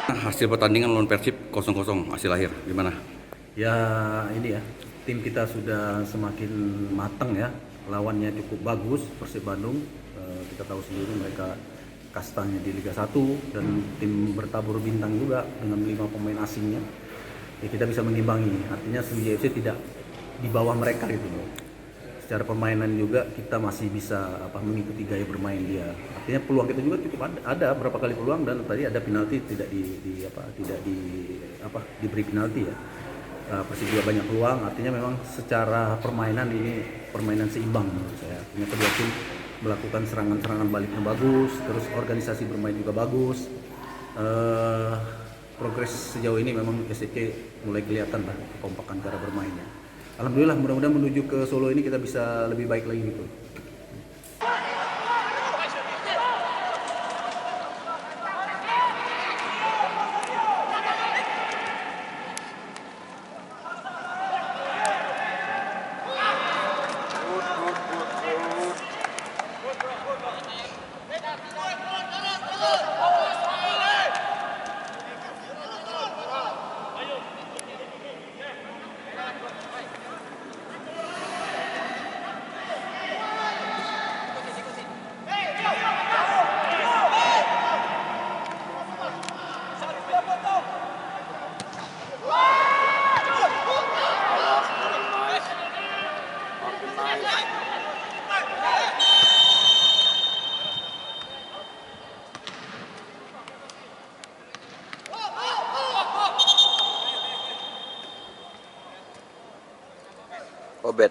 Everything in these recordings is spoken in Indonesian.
Hasil pertandingan lawan Persib 0-0 hasil akhir gimana? Ya ini ya, tim kita sudah semakin matang ya. Lawannya cukup bagus, Persib Bandung. Kita tahu sendiri mereka kastanya di Liga 1 dan tim bertabur bintang juga dengan 5 pemain asingnya. Ya kita bisa mengimbangi. Artinya Sriwijaya FC tidak di bawah mereka gitu loh. Secara permainan juga kita masih bisa mengikuti gaya bermain dia. Artinya peluang kita juga cukup ada berapa kali peluang dan tadi ada penalti tidak diberi penalti ya. Persib juga banyak peluang, artinya memang secara permainan ini permainan seimbang menurut saya. Artinya kedua tim melakukan serangan-serangan balik yang bagus, terus organisasi bermain juga bagus. Progres sejauh ini memang SCK mulai kelihatan lah kekompakan cara bermainnya. Alhamdulillah, mudah-mudahan menuju ke Solo ini kita bisa lebih baik lagi gitu. Obet.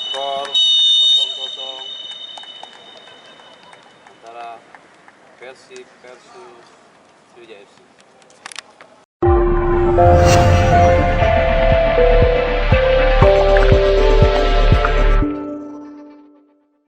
Skor 0-0 antara Persib versus Sriwijaya FC.